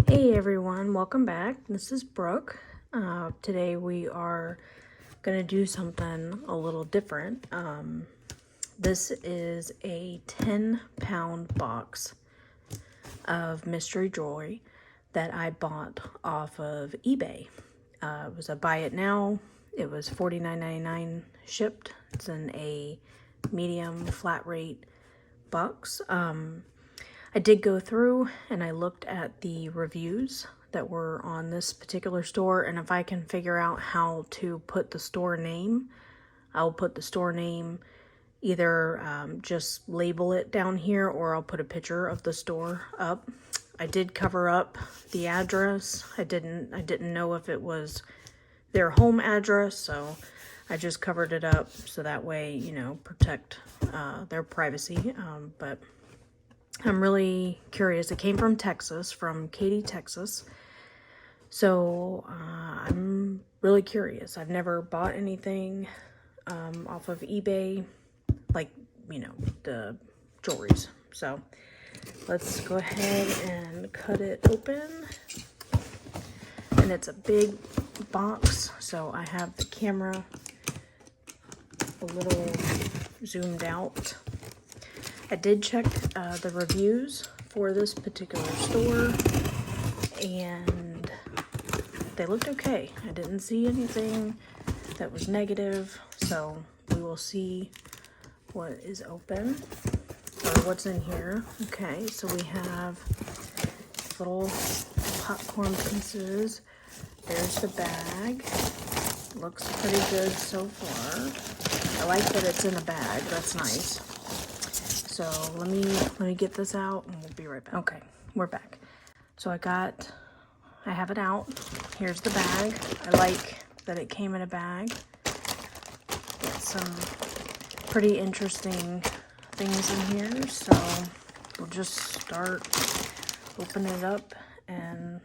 Hey everyone, welcome back. This is Brooke. Today we are going to do something a little different. This is a 10-pound box of mystery jewelry that I bought off of eBay. It was a buy it now. It was $49.99 shipped. It's in a medium flat rate box. I did go through and I looked at the reviews that were on this particular store, and if I can figure out how to put the store name, I'll put the store name, either just label it down here, or I'll put a picture of the store up. I did cover up the address. I didn't know if it was their home address, so I just covered it up so that way, you know, protect their privacy. But I'm really curious. It came from Texas, from Katy, Texas. So I'm really curious. I've never bought anything off of eBay, like, you know, the jewelries. So let's go ahead and cut it open. And it's a big box, so I have the camera a little zoomed out. I did check the reviews for this particular store, and they looked okay. I didn't see anything that was negative, so we will see what is open, or what's in here. Okay, so we have little popcorn pieces. There's the bag. Looks pretty good so far. I like that it's in a bag. That's nice. So let me get this out and we'll be right back. Okay, we're back. So I have it out. Here's the bag. I like that it came in a bag. Got some pretty interesting things in here. So we'll just start opening it up and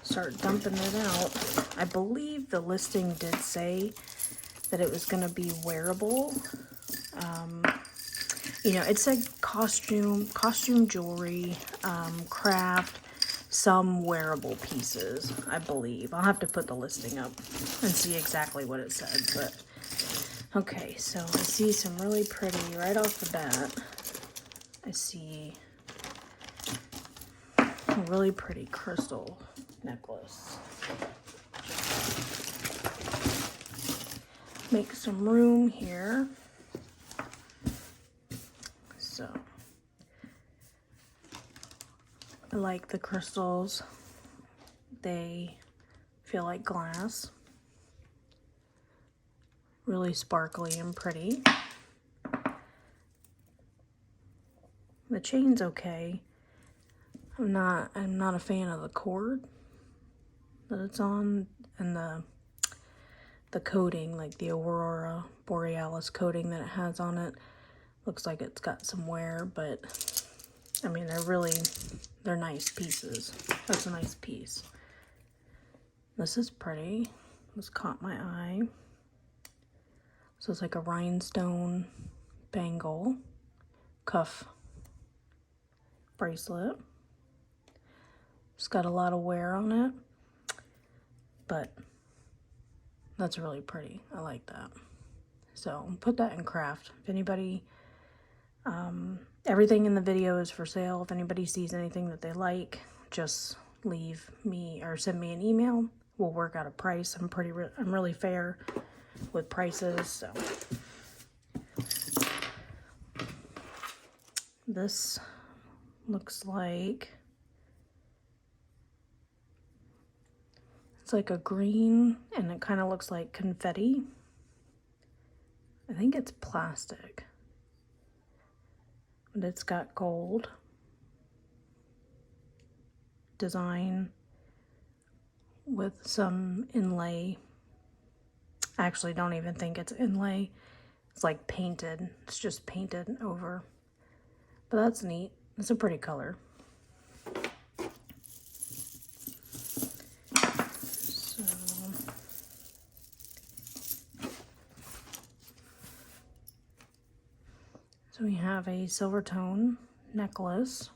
start dumping it out. I believe the listing did say that it was gonna be wearable. You know, it said costume jewelry, craft, some wearable pieces, I believe. I'll have to put the listing up and see exactly what it said, but okay, so I see some really pretty, right off the bat, I see a really pretty crystal necklace. Make some room here. So I like the crystals. They feel like glass. Really sparkly and pretty. The chain's okay. I'm not a fan of the cord that it's on, and the coating, like the Aurora Borealis coating that it has on it. Looks like it's got some wear, but I mean, they're nice pieces. That's a nice piece. This is pretty. This caught my eye. So it's like a rhinestone bangle, cuff bracelet. It's got a lot of wear on it, but that's really pretty. I like that. So put that in craft. If anybody, everything in the video is for sale. If anybody sees anything that they like, just leave me or send me an email. We'll work out a price. I'm really fair with prices. So this looks like it's like a green, and it kind of looks like confetti. I think it's plastic, but it's got gold design with some inlay. I actually don't even think it's inlay. It's like painted. It's just painted over. But that's neat. It's a pretty color. So we have a silver tone necklace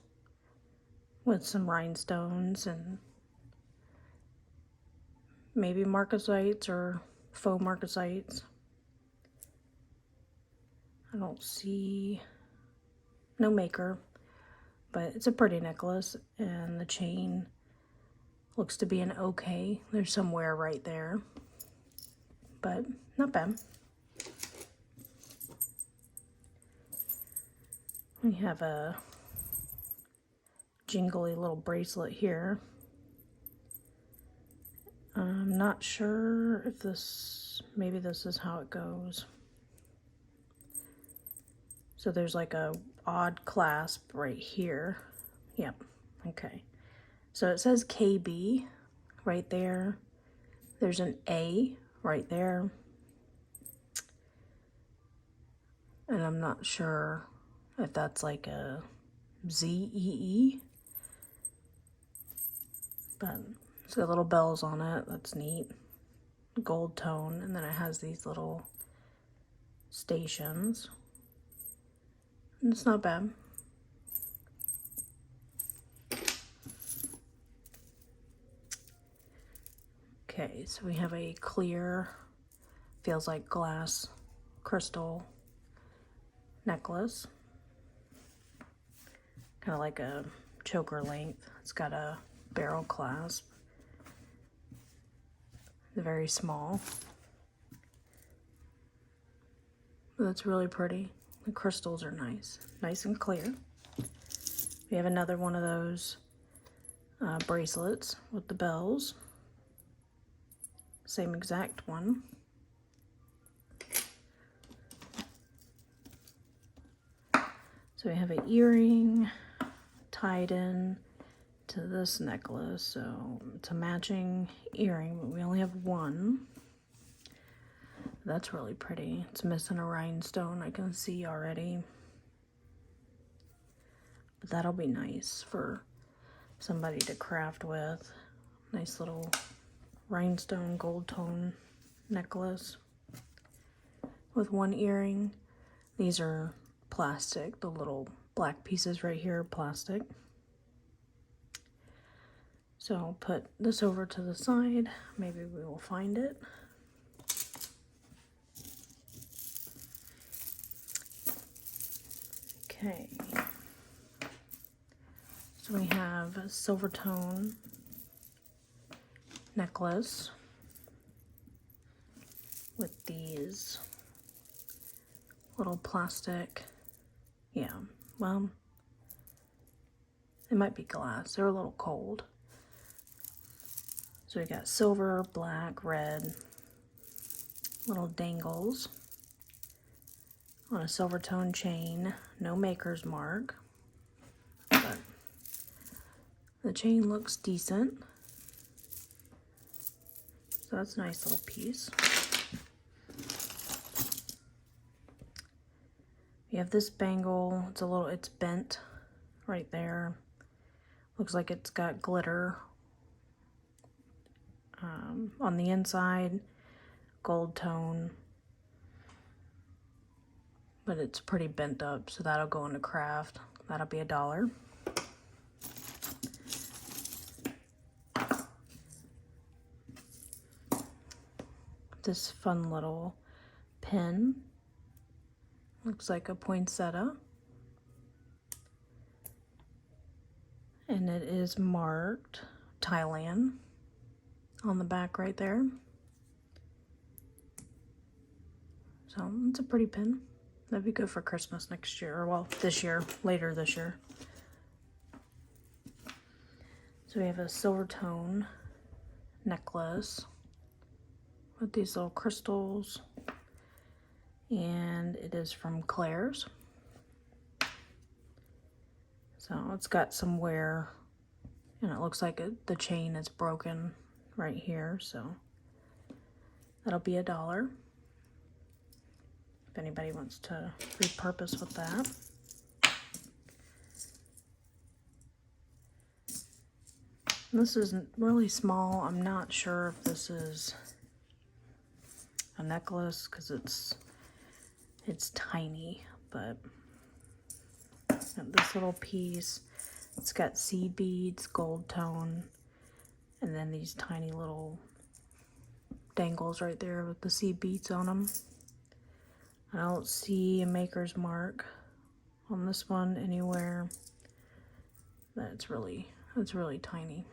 with some rhinestones and maybe marcasites or faux marcasites. I don't see, no maker, but it's a pretty necklace, and the chain looks to be an okay. There's some wear right there, but not bad. We have a jingly little bracelet here. I'm not sure if this, maybe this is how it goes. So there's like a odd clasp right here. Yep, okay. So it says KB right there. There's an A right there. And I'm not sure if that's like a ZEE. But it's got little bells on it. That's neat. Gold tone. And then it has these little stations. And it's not bad. Okay, so we have a clear, feels like glass, crystal necklace. Kind of like a choker length. It's got a barrel clasp. They're very small. That's really pretty. The crystals are nice and clear. We have another one of those bracelets with the bells. Same exact one. So we have an earring tied in to this necklace. So it's a matching earring, but we only have one. That's really pretty. It's missing a rhinestone, I can see already. But that'll be nice for somebody to craft with. Nice little rhinestone gold tone necklace with one earring. These are plastic. The little black pieces right here are plastic. So I'll put this over to the side. Maybe we will find it. Okay. So we have a silver tone necklace with these little plastic, yeah, well, it might be glass. They're a little cold. So we got silver, black, red, little dangles on a silver tone chain. No maker's mark, but the chain looks decent. So that's a nice little piece. You have this bangle. It's bent right there. Looks like it's got glitter on the inside, gold tone, but it's pretty bent up, so that'll go into craft. That'll be $1. This fun little pin, looks like a poinsettia, and it is marked Thailand on the back right there. So it's a pretty pin. That'd be good for Christmas next year, or well, this year, later this year. So we have a silver tone necklace with these little crystals, and it is from Claire's. So it's got some wear, and it looks like the chain is broken right here, so that'll be $1 if anybody wants to repurpose with that. This is really small. I'm not sure if this is a necklace because it's tiny, but this little piece It's got seed beads, gold tone, and then these tiny little dangles right there with the seed beads on them. I don't see a maker's mark on this one anywhere. It's really tiny.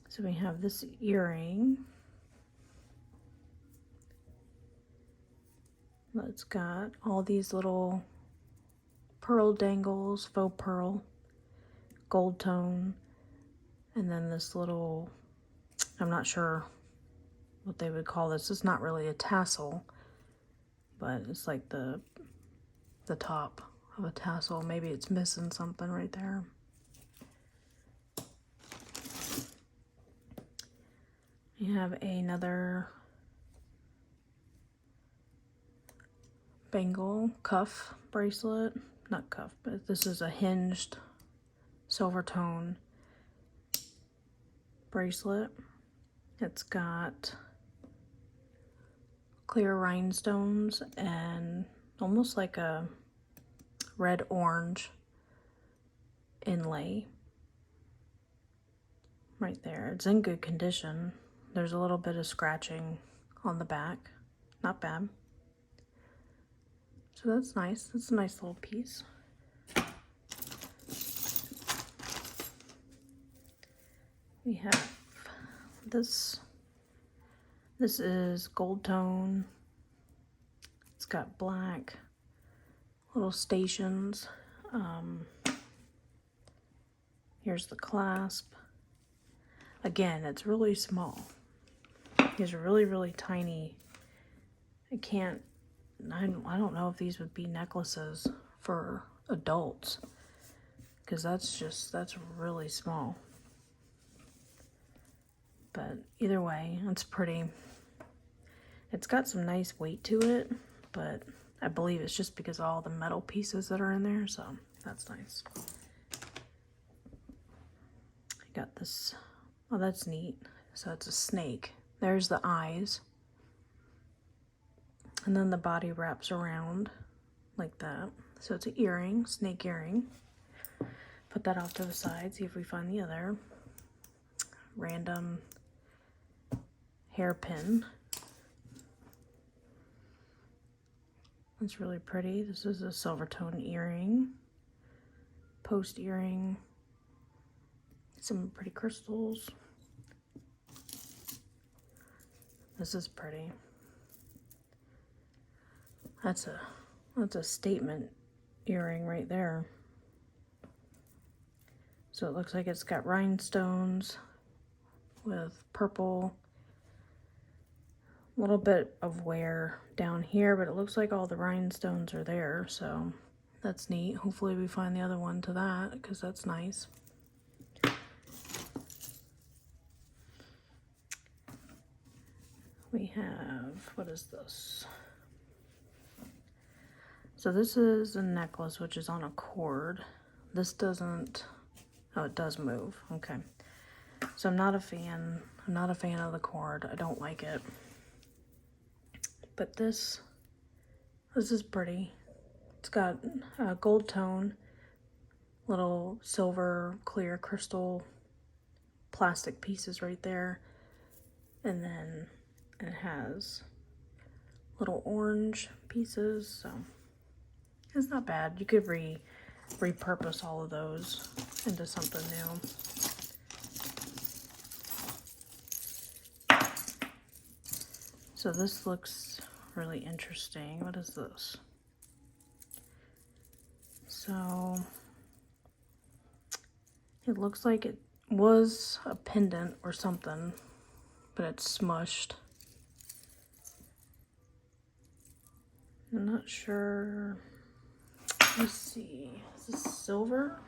So we have this earring. It's got all these little pearl dangles, faux pearl, gold tone, and then this little, I'm not sure what they would call this. It's not really a tassel, but it's like the top of a tassel. Maybe it's missing something right there. You have another bangle cuff bracelet, not cuff, but this is a hinged silver tone bracelet. It's got clear rhinestones and almost like a red orange inlay right there. It's in good condition. There's a little bit of scratching on the back, not bad. So that's nice. It's a nice little piece. We have this. This is gold tone. It's got black little stations. Here's the clasp. Again, it's really small. These are really tiny. I don't know if these would be necklaces for adults, because that's really small. But either way, it's pretty. It's got some nice weight to it, but I believe it's just because of all the metal pieces that are in there, so that's nice. I got this. Oh, that's neat. So it's a snake. There's the eyes. And then the body wraps around like that. So it's an earring, snake earring. Put that off to the side, see if we find the other random hairpin. It's really pretty. This is a silver tone earring, post earring, some pretty crystals. This is pretty. That's a statement earring right there. So it looks like it's got rhinestones with purple, a little bit of wear down here, but it looks like all the rhinestones are there, so that's neat. Hopefully we find the other one to that, because that's nice. We have, what is this? So this is a necklace, which is on a cord. This doesn't, oh, it does move, okay. So I'm not a fan of the cord. I don't like it. But this is pretty. It's got a gold tone, little silver clear crystal plastic pieces right there. And then it has little orange pieces, so it's not bad. You could repurpose all of those into something new. So this looks really interesting. What is this? So it looks like it was a pendant or something, but it's smushed. I'm not sure. Let's see. Is this silver?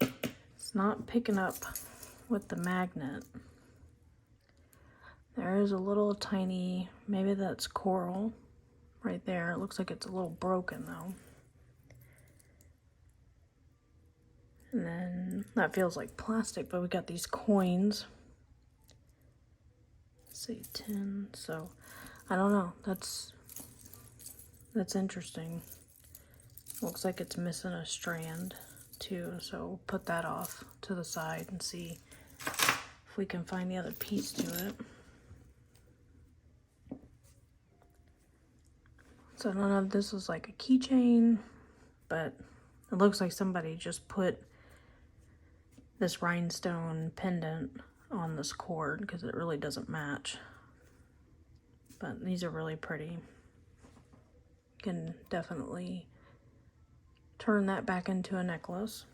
It's not picking up with the magnet. There is a little tiny, maybe that's coral right there. It looks like it's a little broken though. And then that feels like plastic, but we got these coins. Let's see, 10. So I don't know. That's interesting. Looks like it's missing a strand too, so we'll put that off to the side and see if we can find the other piece to it. So I don't know if this was like a keychain, but it looks like somebody just put this rhinestone pendant on this cord because it really doesn't match. But these are really pretty. Can definitely turn that back into a necklace.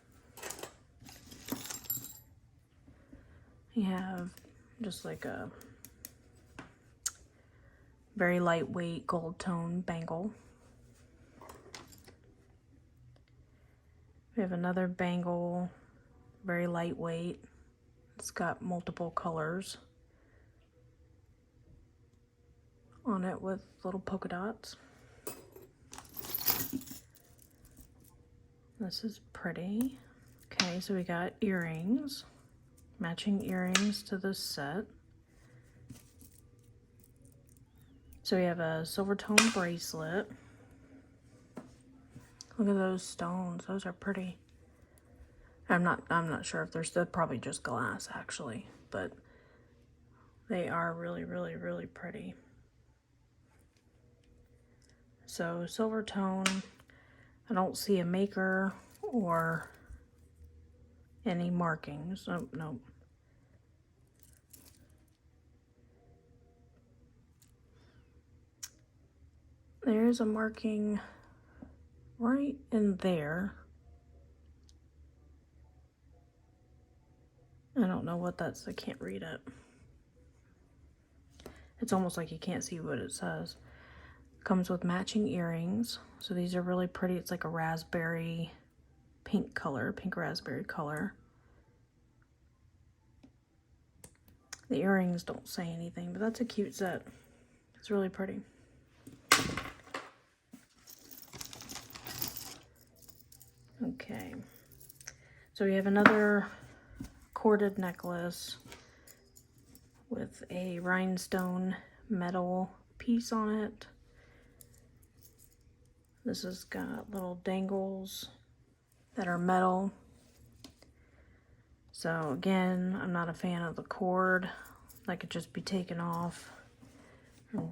You have just like a very lightweight gold tone bangle. We have another bangle, very lightweight. It's got multiple colors on it with little polka dots. This is pretty. Okay, so we got earrings, matching earrings to this set. So we have a silver tone bracelet. Look at those stones. Those are pretty. I'm not sure if they're probably just glass actually, but they are really, really, really pretty. So silver tone. I don't see a maker or any markings. Oh, no. There's a marking right in there. I don't know what that's. I can't read it. It's almost like you can't see what it says. Comes with matching earrings. So these are really pretty. It's like a raspberry pink color, pink raspberry color. The earrings don't say anything, but that's a cute set. It's really pretty. Okay. So we have another corded necklace with a rhinestone metal piece on it. This has got little dangles that are metal. So again, I'm not a fan of the cord. That could just be taken off and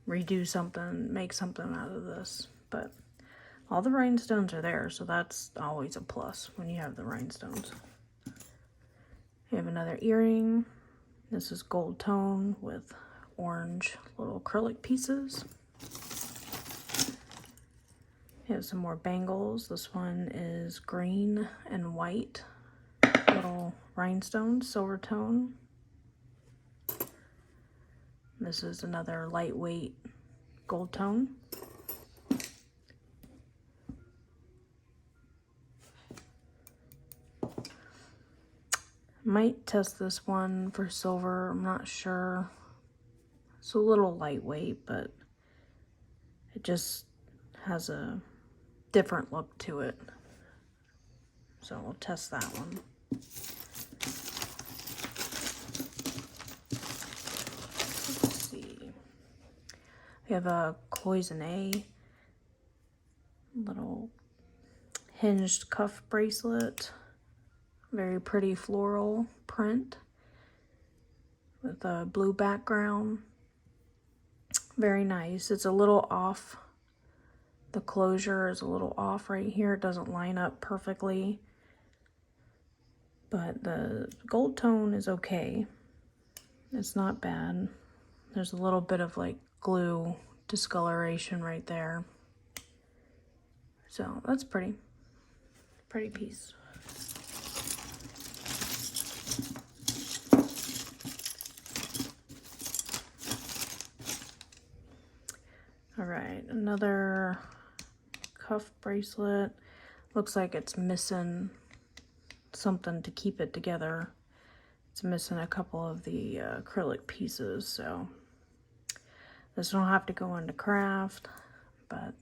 redo something, make something out of this. But all the rhinestones are there, so that's always a plus when you have the rhinestones. We have another earring. This is gold tone with orange little acrylic pieces. We have some more bangles. This one is green and white, little rhinestones, silver tone. This is another lightweight gold tone. Might test this one for silver, I'm not sure. It's a little lightweight, but it just has a different look to it. So we'll test that one. Let's see. We have a cloisonne, little hinged cuff bracelet. Very pretty floral print with a blue background. Very nice. It's a little off. The closure is a little off right here. It doesn't line up perfectly. But the gold tone is okay. It's not bad. There's a little bit of like glue discoloration right there. So that's pretty. Pretty piece. All right, another cuff bracelet. Looks like it's missing something to keep it together. It's missing a couple of the acrylic pieces, so this don't have to go into craft, but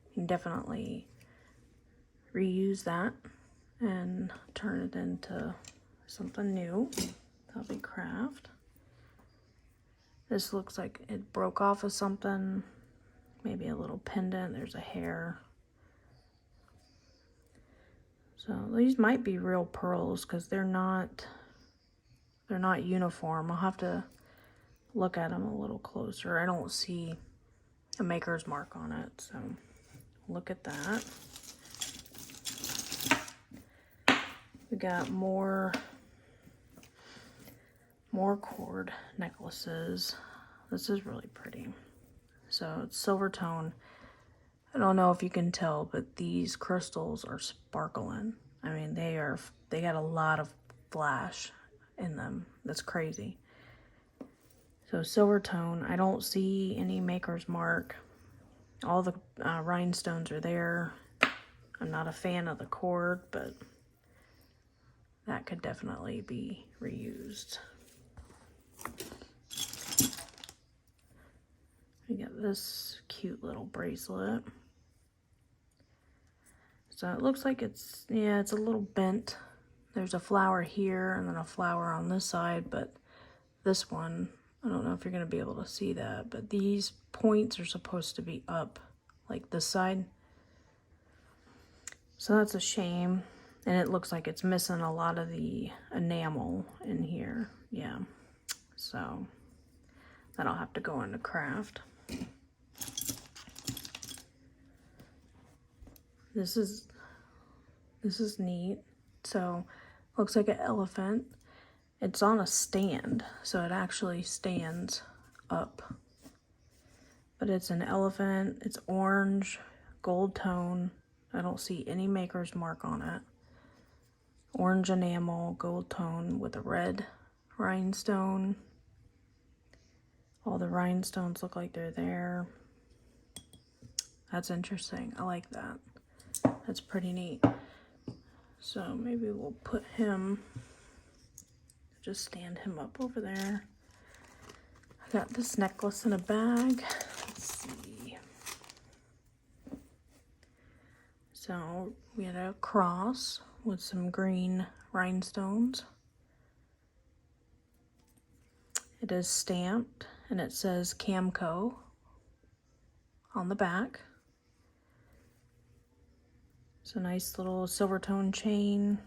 you can definitely reuse that and turn it into something new. That'll be craft. This looks like it broke off of something. Maybe a little pendant. There's a hair. So these might be real pearls because they're not uniform. I'll have to look at them a little closer. I don't see a maker's mark on it, so look at that. We got more cord necklaces. This is really pretty. So it's silver tone. I don't know if you can tell, but these crystals are sparkling. I mean, they got a lot of flash in them. That's crazy. So silver tone. I don't see any maker's mark. All the rhinestones are there. I'm not a fan of the cord, but that could definitely be reused. We got this cute little bracelet. So it looks like it's a little bent. There's a flower here and then a flower on this side, but this one, I don't know if you're going to be able to see that, but these points are supposed to be up, like this side. So that's a shame. And it looks like it's missing a lot of the enamel in here. Yeah. So that'll have to go into craft. This is neat. So looks like an elephant. It's on a stand, so it actually stands up. But it's an elephant. It's orange, gold tone. I don't see any maker's mark on it. Orange enamel, gold tone with a red rhinestone. All the rhinestones look like they're there. That's interesting. I like that. That's pretty neat. So maybe we'll put him, just stand him up over there. I got this necklace in a bag. Let's see. So we had a cross with some green rhinestones. It is stamped and it says Camco on the back. It's a nice little silver tone chain.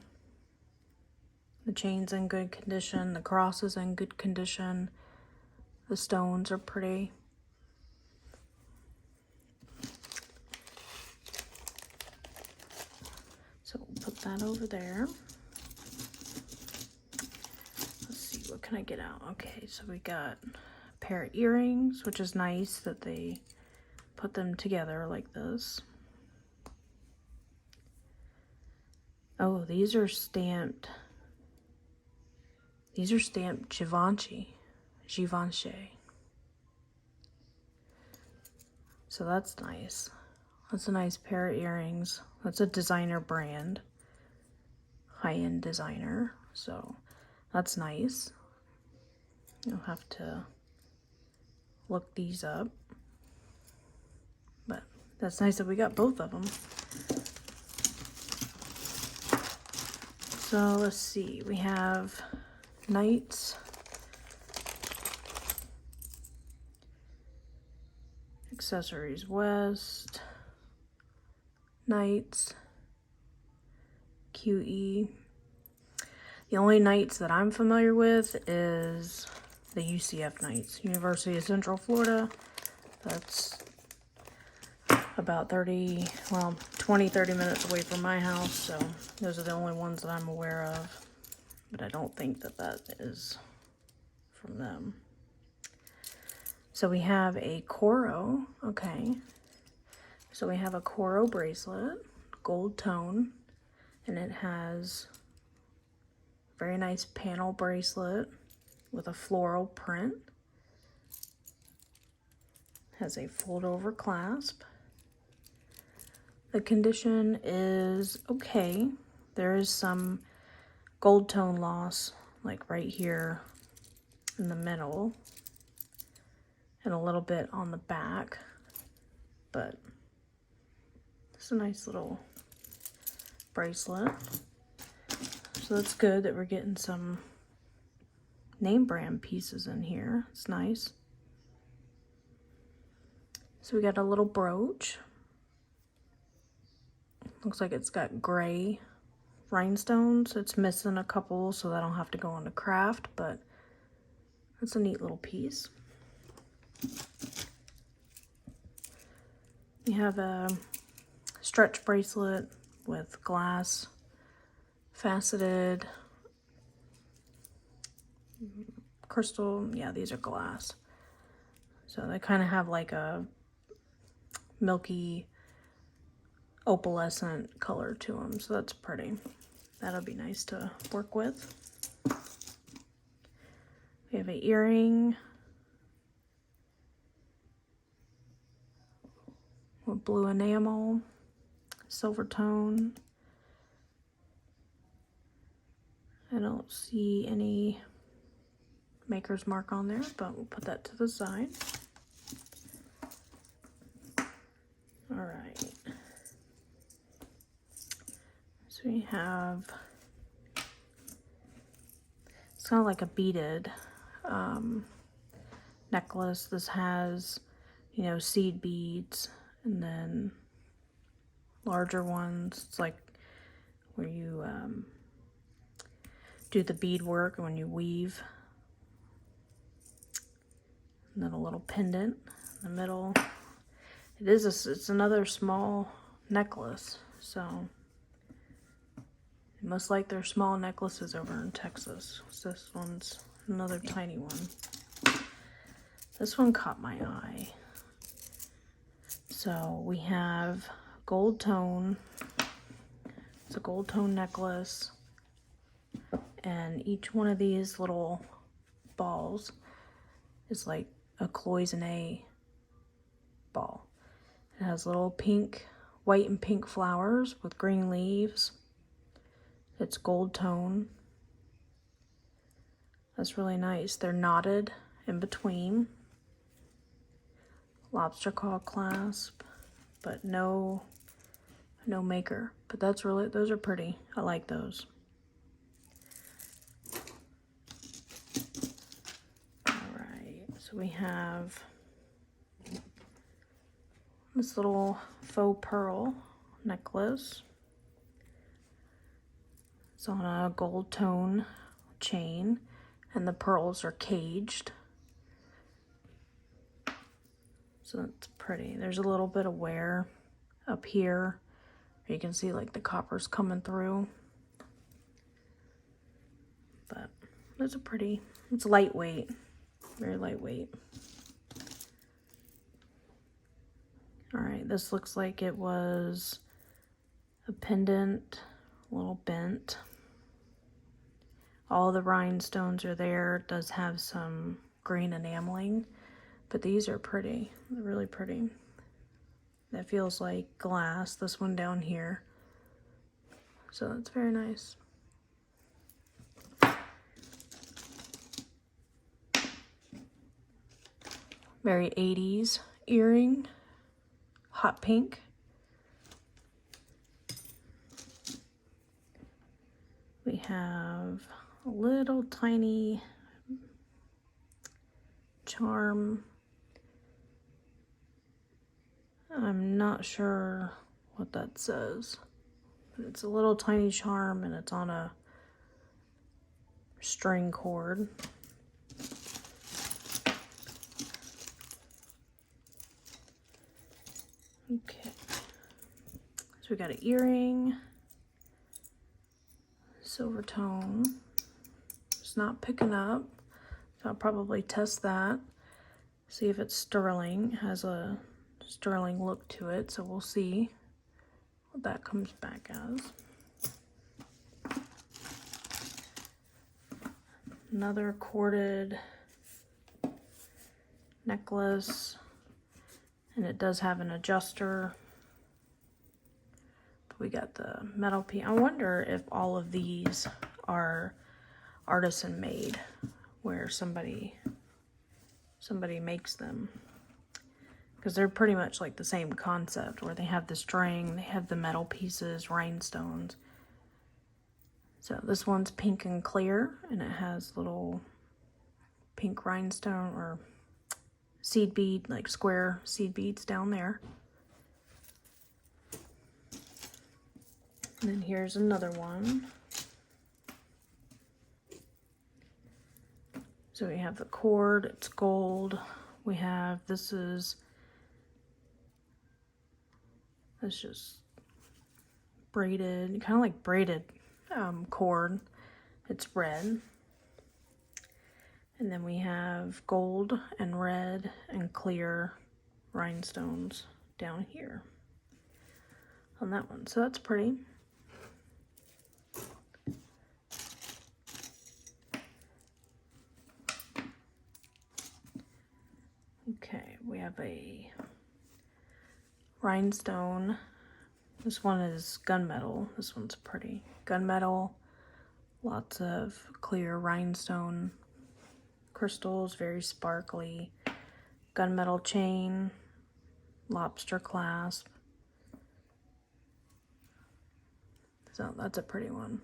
The chain's in good condition. The cross is in good condition. The stones are pretty. So we'll put that over there. Let's see, what can I get out? Okay, so we got a pair of earrings, which is nice that they put them together like this. Oh, these are stamped. These are stamped Givenchy. So that's nice. That's a nice pair of earrings. That's a designer brand. High-end designer. So that's nice. You'll have to look these up. But that's nice that we got both of them. So let's see, we have Knights, Accessories West, Knights, QE. The only Knights that I'm familiar with is the UCF Knights, University of Central Florida. That's about 20, 30 minutes away from my house, so those are the only ones that I'm aware of, but I don't think that that is from them. So we have a Coro, okay, so we have a Coro bracelet, gold tone, and it has a very nice panel bracelet with a floral print, has a fold over clasp. The condition is okay. There is some gold tone loss, like right here in the middle, and a little bit on the back, but it's a nice little bracelet. So that's good that we're getting some name brand pieces in here. It's nice. So we got a little brooch. Looks like it's got gray rhinestones. It's missing a couple, so that'll have to go on the craft, but it's a neat little piece. You have a stretch bracelet with glass, faceted, crystal. Yeah, these are glass. So they kind of have like a milky opalescent color to them, so that's pretty. That'll be nice to work with. We have an earring with blue enamel, silver tone. I don't see any maker's mark on there, but we'll put that to the side. All right. So we have, it's kind of like a beaded necklace. This has, you know, seed beads and then larger ones. It's like where you do the bead work when you weave. And then a little pendant in the middle. It's another small necklace, so most like their small necklaces over in Texas. So this one's another tiny one. This one caught my eye. So we have gold tone. It's a gold tone necklace, and each one of these little balls is like a cloisonne ball. It has little pink, white and pink flowers with green leaves. It's gold tone. That's really nice. They're knotted in between. Lobster claw clasp, but no maker. But that's really, those are pretty. I like those. All right, so we have this little faux pearl necklace. It's on a gold tone chain, and the pearls are caged. So that's pretty. There's a little bit of wear up here. You can see like the copper's coming through. But those are pretty. It's lightweight, very lightweight. All right, this looks like it was a pendant, a little bent. All the rhinestones are there. It does have some green enameling, but these are pretty. They're really pretty. That feels like glass, this one down here. So that's very nice. Very 80s earring, hot pink. We have a little tiny charm. I'm not sure what that says, but it's a little tiny charm and it's on a string cord. Okay, so we got an earring, silver tone. It's not picking up, so I'll probably test that, see if it's sterling. It has a sterling look to it, so we'll see what that comes back as. Another corded necklace, and it does have an adjuster. But we got the metal piece. I wonder if all of these are artisan made, where somebody makes them, because they're pretty much like the same concept, where they have the string, they have the metal pieces, rhinestones. So this one's pink and clear, and it has little pink rhinestone, or seed bead, like square seed beads down there. And then here's another one. So we have the cord, it's gold. We have, it's just braided, kind of like braided cord. It's red. And then we have gold and red and clear rhinestones down here on that one. So that's pretty. Okay, we have a rhinestone. This one is gunmetal. This one's pretty. Gunmetal, lots of clear rhinestone crystals, very sparkly. Gunmetal chain, lobster clasp. So that's a pretty one.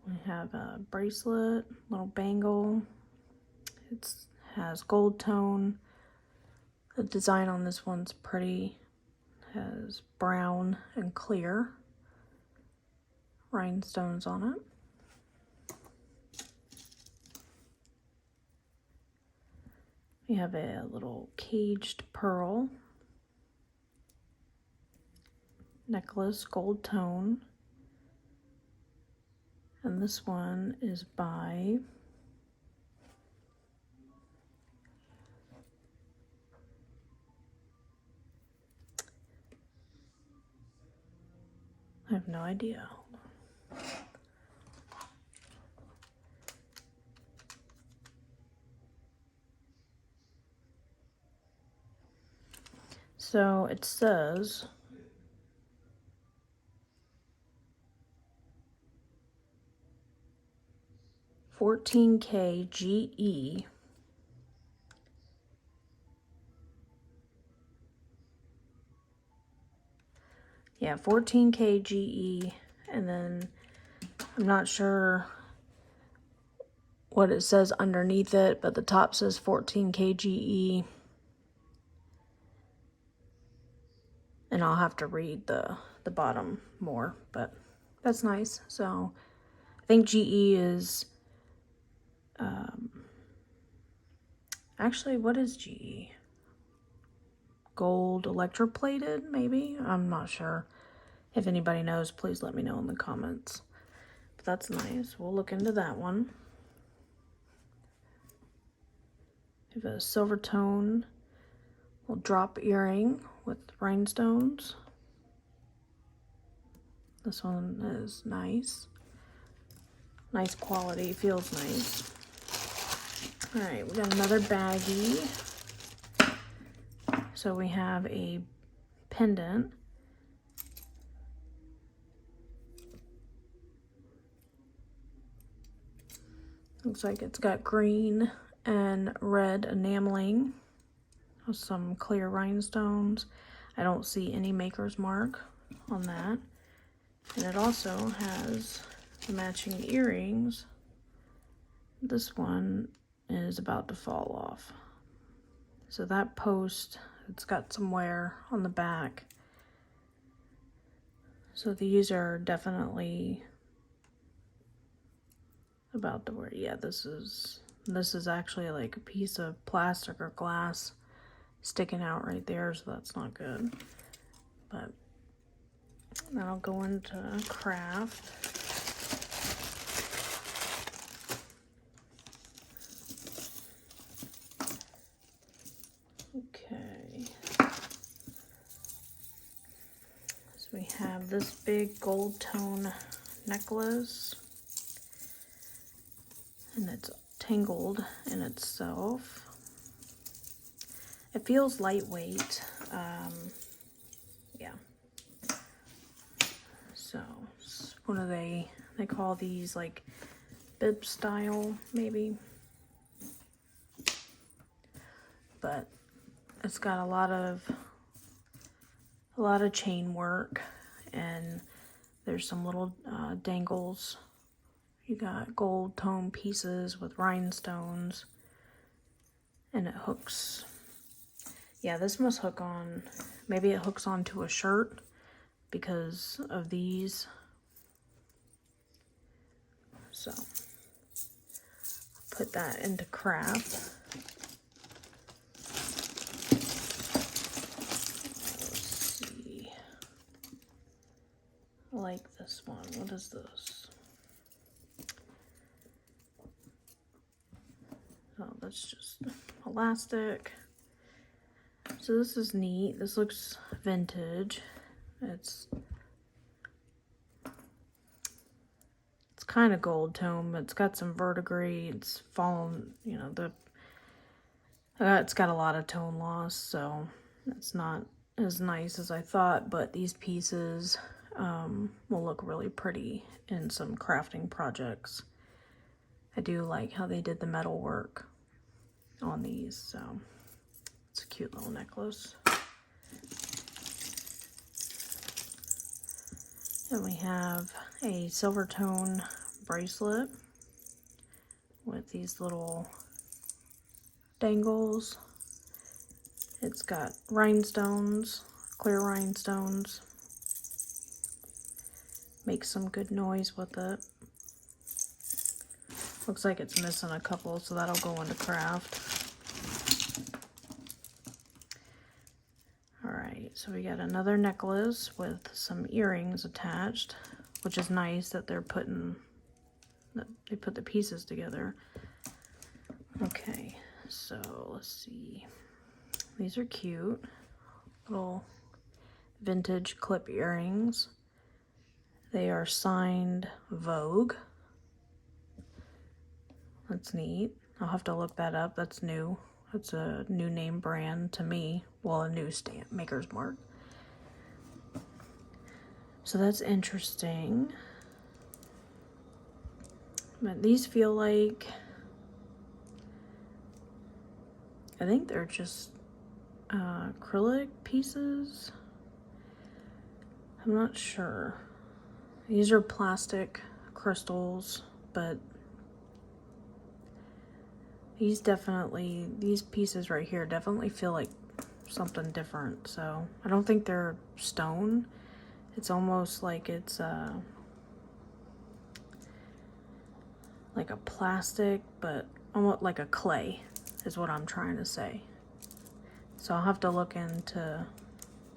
We have a bracelet, little bangle. It has gold tone. The design on this one's pretty. It has brown and clear rhinestones on it. We have a little caged pearl necklace, gold tone. And this one is by I have no idea. So it says $14K GE. Yeah, $14K GE, and then I'm not sure what it says underneath it, but the top says $14K GE. And I'll have to read the bottom more, but that's nice. So I think GE is, actually, what is GE? Gold electroplated, maybe? I'm not sure. If anybody knows, please let me know in the comments. But that's nice. We'll look into that one. We have a silver tone little drop earring with rhinestones. This one is nice. Nice quality, feels nice. All right, we got another baggie. So we have a pendant. Looks like it's got green and red enameling with some clear rhinestones. I don't see any maker's mark on that. And it also has the matching earrings. This one is about to fall off. So that post, it's got some wear on the back. So these are definitely about to wear. Yeah, this is actually like a piece of plastic or glass sticking out right there, so that's not good. But that'll go into craft. Okay. So we have this big gold tone necklace, and it's tangled in itself. It feels lightweight. Yeah. So what do they call these, like bib style maybe? But it's got a lot of chain work, and there's some little dangles You got gold tone pieces with rhinestones, and it hooks. Yeah, this must hook on, maybe it hooks onto a shirt because of these. So, put that into craft. Let's see. I like this one. What is this? Oh, that's just elastic. So this is neat. This looks vintage. It's kind of gold tone, but it's got some verdigris. It's fallen, you know, it's got a lot of tone loss, so it's not as nice as I thought, but these pieces will look really pretty in some crafting projects. I do like how they did the metal work on these, so it's a cute little necklace. And we have a silver tone bracelet with these little dangles. It's got rhinestones, clear rhinestones. Makes some good noise with it. Looks like it's missing a couple, so that'll go into craft. Alright, so we got another necklace with some earrings attached, which is nice that they put the pieces together. Okay, so let's see. These are cute. Little vintage clip earrings. They are signed Vogue. That's neat. I'll have to look that up. That's new. That's a new name brand to me. Well, a new stamp, Maker's Mark. So that's interesting. But these feel like, I think they're just acrylic pieces. I'm not sure. These are plastic crystals, but these pieces right here definitely feel like something different. So I don't think they're stone. It's almost like it's like a plastic, but almost like a clay is what I'm trying to say. So I'll have to look into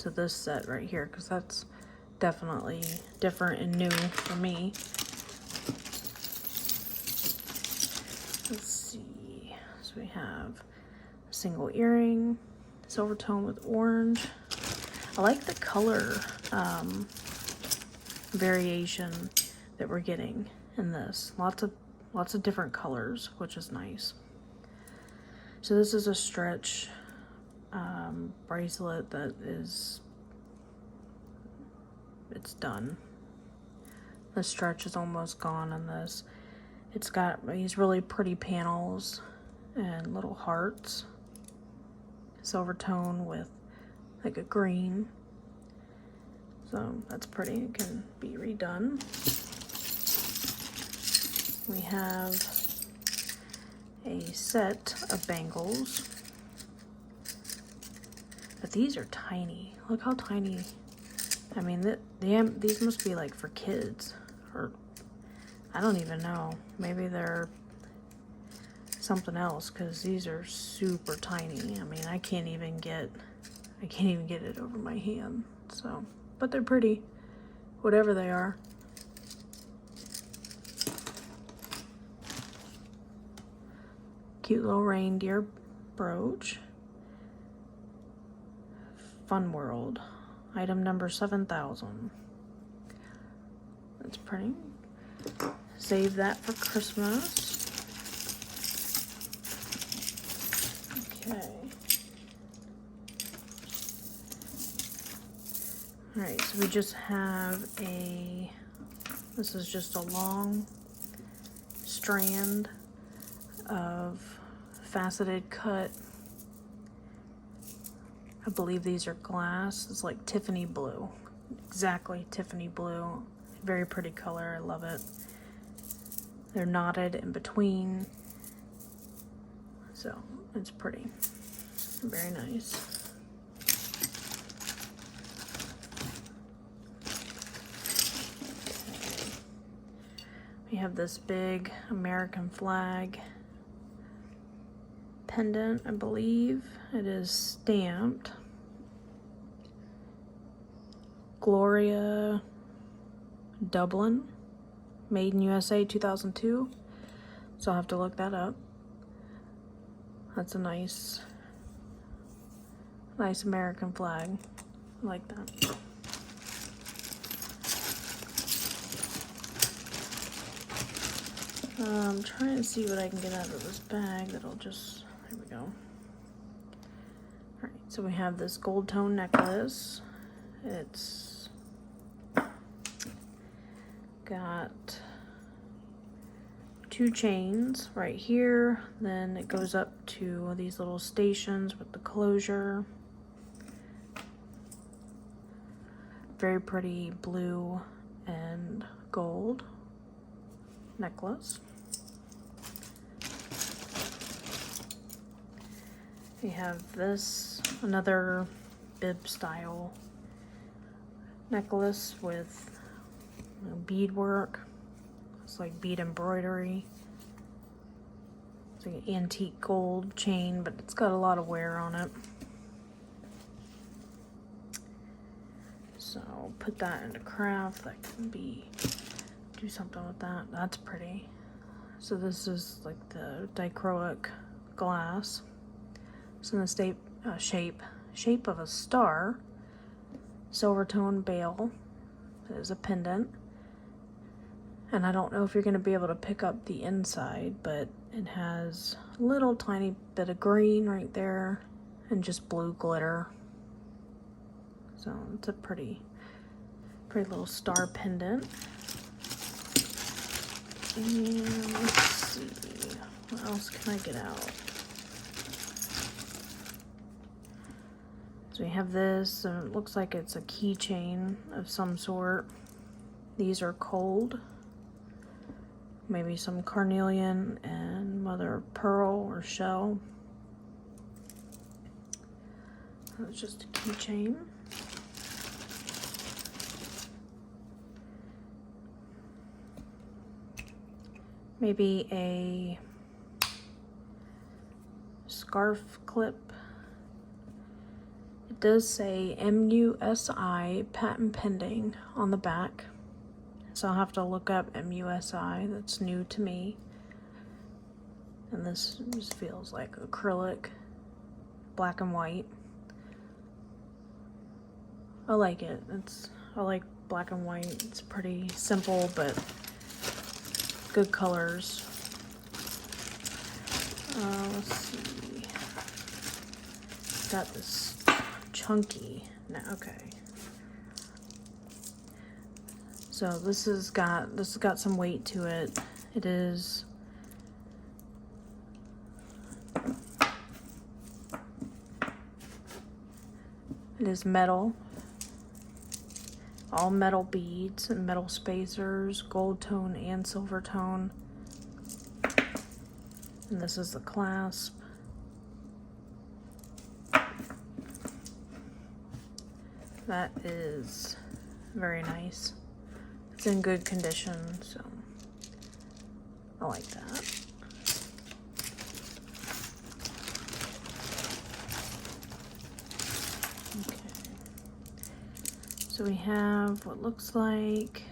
this set right here, because that's definitely different and new for me. Let's see. So we have a single earring, silver tone with orange. I like the color variation that we're getting in this. Lots of different colors, which is nice. So this is a stretch bracelet that it's done. The stretch is almost gone on this. It's got these really pretty panels and little hearts. Silver tone with like a green. So that's pretty. It can be redone. We have a set of bangles. But these are tiny. Look how tiny. I mean, these must be like for kids, or I don't even know. Maybe they're something else, because these are super tiny. I mean, I can't even get it over my hand. So, but they're pretty, whatever they are. Cute little reindeer brooch. Fun World. Item number 7,000. That's pretty. Save that for Christmas. Okay. Alright, so we just have this is just a long strand of faceted cut. I believe these are glass. It's like Tiffany blue. Exactly Tiffany blue. Very pretty color. I love it. They're knotted in between. So it's pretty. Very nice. We have this big American flag pendant, I believe. It is stamped Gloria Dublin, made in USA 2002. So I'll have to look that up. That's a nice American flag. I like that. I'm trying to see what I can get out of this bag that'll just, there we go. Alright, so we have this gold tone necklace. It's got 2 chains right here, then it goes up to these little stations with the closure. Very pretty blue and gold necklace. We have this, another bib style necklace with beadwork. It's like bead embroidery. It's like an antique gold chain, but it's got a lot of wear on it. So put that into craft. That can be, do something with that. That's pretty. So this is like the dichroic glass. It's in the shape of a star. Silver tone bail. There's a pendant. And I don't know if you're going to be able to pick up the inside, but it has a little tiny bit of green right there and just blue glitter. So it's a pretty little star pendant. And let's see, what else can I get out? So we have this, it looks like it's a keychain of some sort. These are cold. Maybe some carnelian and mother of pearl or shell. It's just a keychain. Maybe a scarf clip. It does say MUSI patent pending on the back. So I'll have to look up MUSI. That's new to me. And this just feels like acrylic, black and white. I like it. I like black and white. It's pretty simple, but good colors. Let's see. Got this chunky. No, okay. So this has got some weight to it. It is metal. All metal beads and metal spacers, gold tone and silver tone. And this is the clasp. That is very nice. It's in good condition, so I like that. Okay. So we have what looks like,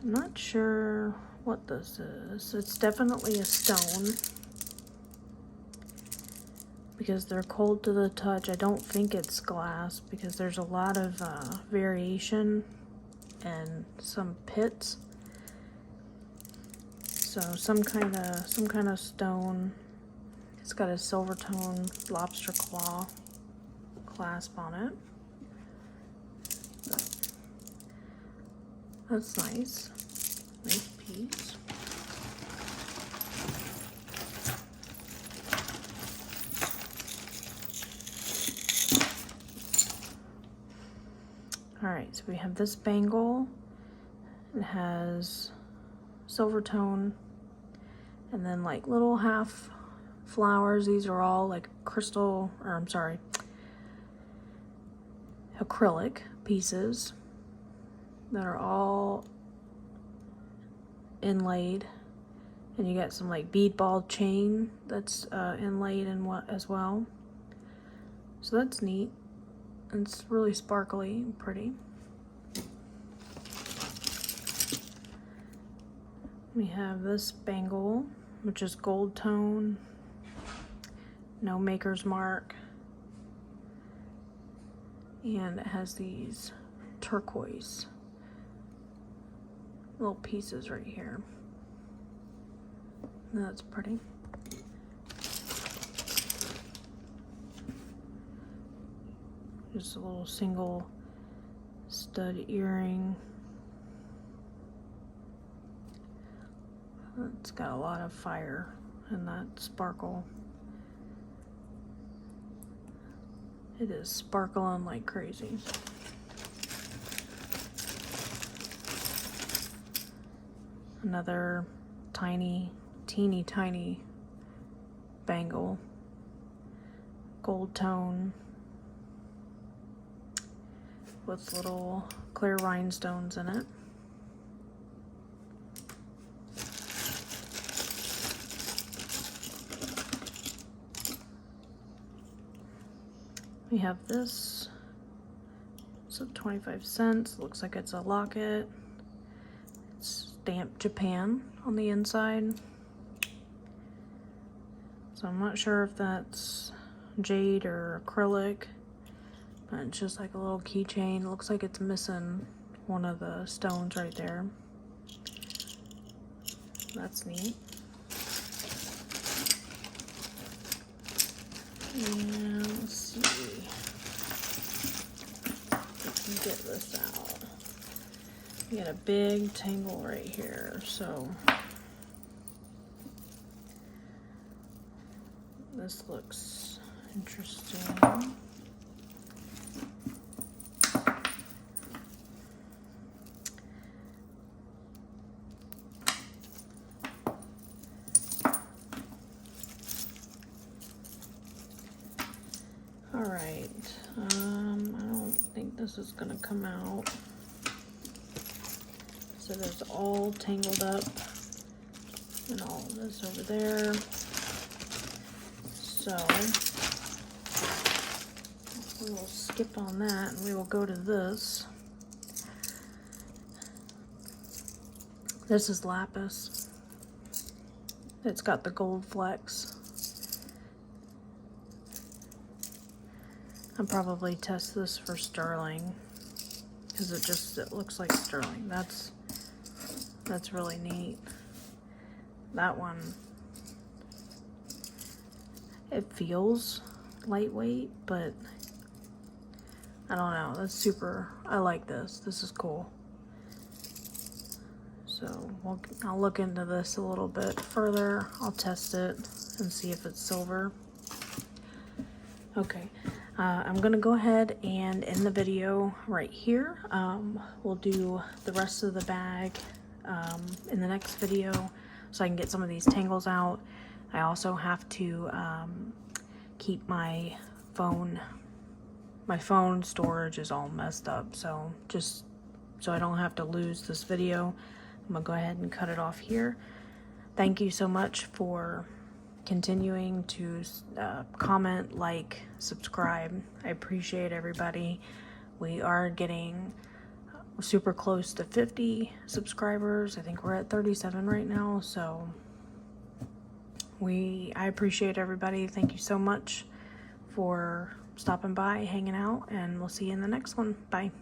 I'm not sure what this is. It's definitely a stone because they're cold to the touch. I don't think it's glass because there's a lot of variation and some pits. So some kind of stone. It's got a silver tone lobster claw clasp on it. That's nice. Nice piece. Alright, so we have this bangle. It has silver tone, and then like little half flowers. These are all like crystal, or I'm sorry, acrylic pieces that are all inlaid, and you got some like bead ball chain that's inlaid in what as well. So that's neat. It's really sparkly and pretty. We have this bangle, which is gold tone, no maker's mark, and it has these turquoise little pieces right here. That's pretty. Just a little single stud earring. It's got a lot of fire in that sparkle. It is sparkling like crazy. Another teeny tiny bangle, gold tone with little clear rhinestones in it. We have this. It's 25 cents. Looks like it's a locket. It's stamped Japan on the inside. So I'm not sure if that's jade or acrylic, but it's just like a little keychain. It looks like it's missing one of the stones right there. That's neat. And let's see if we can get this out. We got a big tangle right here, so this looks interesting. Alright, I don't think this is gonna come out. So there's all tangled up and all of this over there. So we will skip on that and we will go to this. This is lapis. It's got the gold flecks. I'll probably test this for sterling because it looks like sterling. That's really neat. That one, it feels lightweight, but I don't know. That's super. I like this. This is cool. So I'll look into this a little bit further. I'll test it and see if it's silver. Okay. I'm gonna go ahead and end the video right here. We'll do the rest of the bag in the next video so I can get some of these tangles out. I also have to keep my phone storage is all messed up, so just so I don't have to lose this video, I'm gonna go ahead and cut it off here. Thank you so much for continuing to comment, like, subscribe. I appreciate everybody. We are getting super close to 50 subscribers. I think we're at 37 right now, so I appreciate everybody. Thank you so much for stopping by, hanging out, and we'll see you in the next one. Bye.